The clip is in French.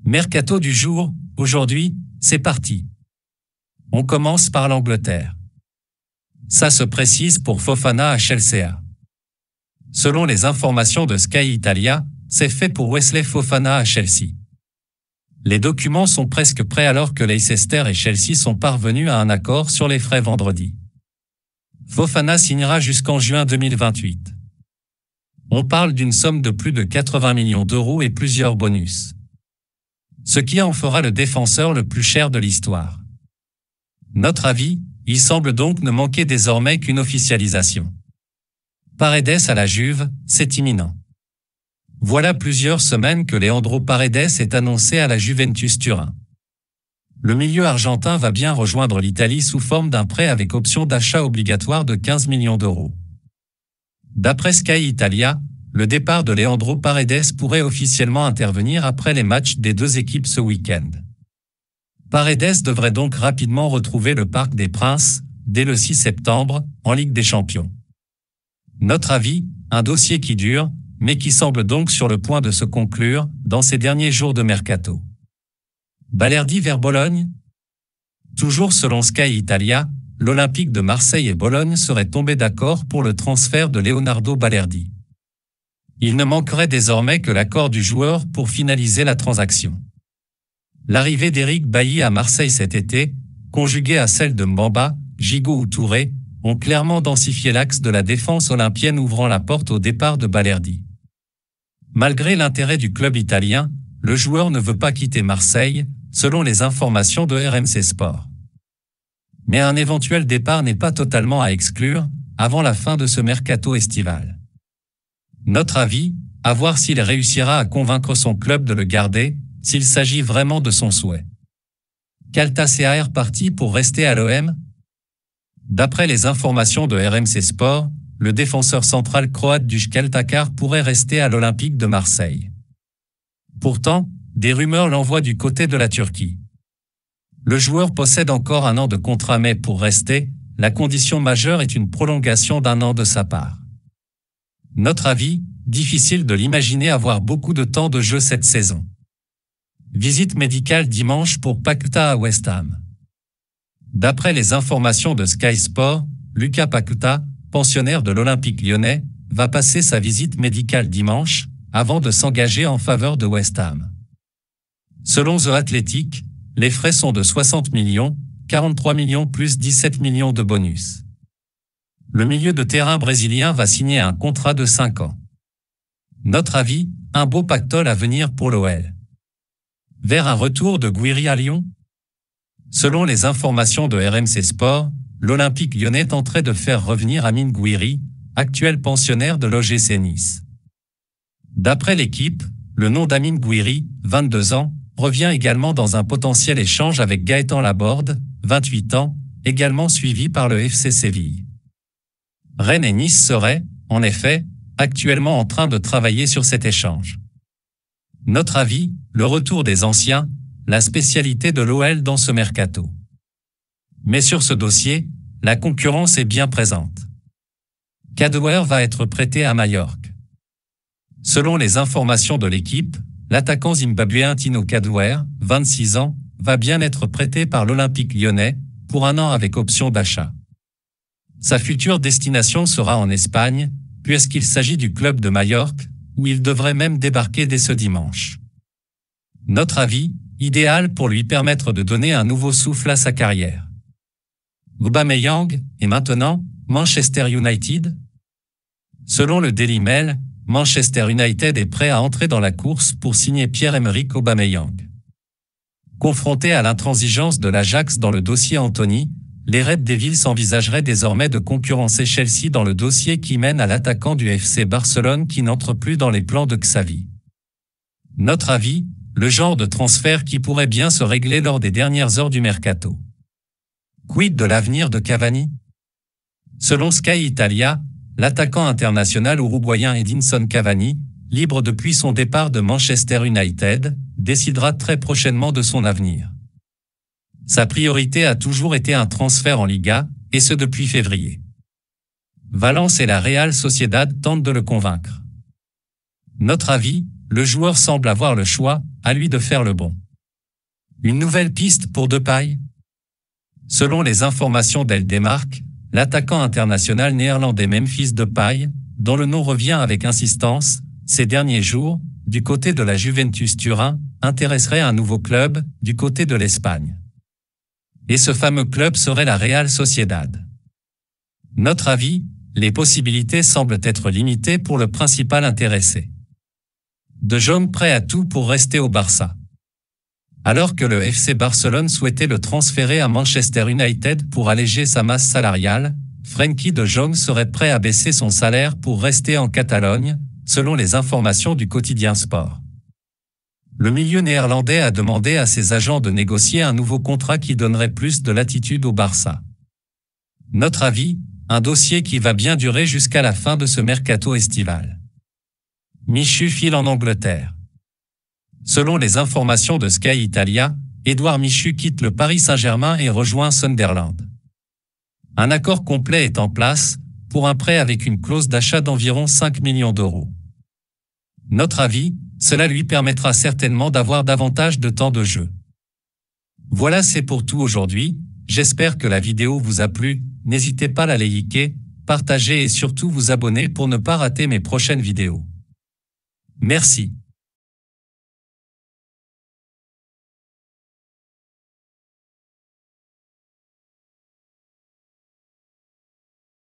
Mercato du jour, aujourd'hui, c'est parti. On commence par l'Angleterre. Ça se précise pour Fofana à Chelsea. Selon les informations de Sky Italia, c'est fait pour Wesley Fofana à Chelsea. Les documents sont presque prêts alors que Leicester et Chelsea sont parvenus à un accord sur les frais vendredi. Fofana signera jusqu'en juin 2028. On parle d'une somme de plus de 80 millions d'euros et plusieurs bonus. Ce qui en fera le défenseur le plus cher de l'histoire. Notre avis, il semble donc ne manquer désormais qu'une officialisation. Paredes à la Juve, c'est imminent. Voilà plusieurs semaines que Leandro Paredes est annoncé à la Juventus Turin. Le milieu argentin va bien rejoindre l'Italie sous forme d'un prêt avec option d'achat obligatoire de 15 millions d'euros. D'après Sky Italia, le départ de Leandro Paredes pourrait officiellement intervenir après les matchs des deux équipes ce week-end. Paredes devrait donc rapidement retrouver le Parc des Princes, dès le 6 septembre, en Ligue des Champions. Notre avis, un dossier qui dure, mais qui semble donc sur le point de se conclure dans ces derniers jours de mercato. Balerdi vers Bologne? Toujours selon Sky Italia, l'Olympique de Marseille et Bologne seraient tombés d'accord pour le transfert de Leonardo Balerdi. Il ne manquerait désormais que l'accord du joueur pour finaliser la transaction. L'arrivée d'Eric Bailly à Marseille cet été, conjuguée à celle de Mbamba, Gigot ou Touré, ont clairement densifié l'axe de la défense olympienne ouvrant la porte au départ de Balerdi. Malgré l'intérêt du club italien, le joueur ne veut pas quitter Marseille, selon les informations de RMC Sport. Mais un éventuel départ n'est pas totalement à exclure, avant la fin de ce mercato estival. Notre avis, à voir s'il réussira à convaincre son club de le garder, s'il s'agit vraiment de son souhait. Caltacea parti pour rester à l'OM? D'après les informations de RMC Sport, le défenseur central croate du Shakhtar pourrait rester à l'Olympique de Marseille. Pourtant, des rumeurs l'envoient du côté de la Turquie. Le joueur possède encore un an de contrat mais pour rester, la condition majeure est une prolongation d'un an de sa part. Notre avis, difficile de l'imaginer avoir beaucoup de temps de jeu cette saison. Visite médicale dimanche pour Paquetá à West Ham. D'après les informations de Sky Sport, Lucas Paquetá, pensionnaire de l'Olympique lyonnais, va passer sa visite médicale dimanche, avant de s'engager en faveur de West Ham. Selon The Athletic, les frais sont de 60 millions, 43 millions plus 17 millions de bonus. Le milieu de terrain brésilien va signer un contrat de 5 ans. Notre avis, un beau pactole à venir pour l'OL. Vers un retour de Gouiri à Lyon? Selon les informations de RMC Sport, l'Olympique lyonnais tenterait de faire revenir Amine Gouiri, actuel pensionnaire de l'OGC Nice. D'après l'équipe, le nom d'Amine Gouiri, 22 ans, revient également dans un potentiel échange avec Gaëtan Laborde, 28 ans, également suivi par le FC Séville. Rennes et Nice seraient, en effet, actuellement en train de travailler sur cet échange. Notre avis, le retour des anciens, la spécialité de l'OL dans ce mercato. Mais sur ce dossier, la concurrence est bien présente. Kadewere va être prêté à Majorque. Selon les informations de l'équipe, l'attaquant zimbabwéen Tino Kadewere, 26 ans, va bien être prêté par l'Olympique lyonnais, pour un an avec option d'achat. Sa future destination sera en Espagne, puisqu'il s'agit du club de Majorque, où il devrait même débarquer dès ce dimanche. Notre avis, idéal pour lui permettre de donner un nouveau souffle à sa carrière. Aubameyang, et maintenant, Manchester United? Selon le Daily Mail, Manchester United est prêt à entrer dans la course pour signer Pierre-Emerick Aubameyang. Confronté à l'intransigeance de l'Ajax dans le dossier Anthony, les Red Devils envisageraient désormais de concurrencer Chelsea dans le dossier qui mène à l'attaquant du FC Barcelone qui n'entre plus dans les plans de Xavi. Notre avis, le genre de transfert qui pourrait bien se régler lors des dernières heures du mercato. Quid de l'avenir de Cavani? Selon Sky Italia, l'attaquant international uruguayen Edinson Cavani, libre depuis son départ de Manchester United, décidera très prochainement de son avenir. Sa priorité a toujours été un transfert en Liga, et ce depuis février. Valence et la Real Sociedad tentent de le convaincre. Notre avis, le joueur semble avoir le choix, à lui de faire le bon. Une nouvelle piste pour Depay? Selon les informations d'Eldemark, l'attaquant international néerlandais Memphis Depay, dont le nom revient avec insistance, ces derniers jours, du côté de la Juventus Turin, intéresserait un nouveau club, du côté de l'Espagne. Et ce fameux club serait la Real Sociedad. Notre avis, les possibilités semblent être limitées pour le principal intéressé. De Jong prêt à tout pour rester au Barça. Alors que le FC Barcelone souhaitait le transférer à Manchester United pour alléger sa masse salariale, Frenkie de Jong serait prêt à baisser son salaire pour rester en Catalogne, selon les informations du quotidien Sport. Le milieu néerlandais a demandé à ses agents de négocier un nouveau contrat qui donnerait plus de latitude au Barça. Notre avis, un dossier qui va bien durer jusqu'à la fin de ce mercato estival. Michu file en Angleterre. Selon les informations de Sky Italia, Édouard Michu quitte le Paris Saint-Germain et rejoint Sunderland. Un accord complet est en place, pour un prêt avec une clause d'achat d'environ 5 millions d'euros. Notre avis, cela lui permettra certainement d'avoir davantage de temps de jeu. Voilà, c'est pour tout aujourd'hui. J'espère que la vidéo vous a plu. N'hésitez pas à la liker, partager et surtout vous abonner pour ne pas rater mes prochaines vidéos. Merci.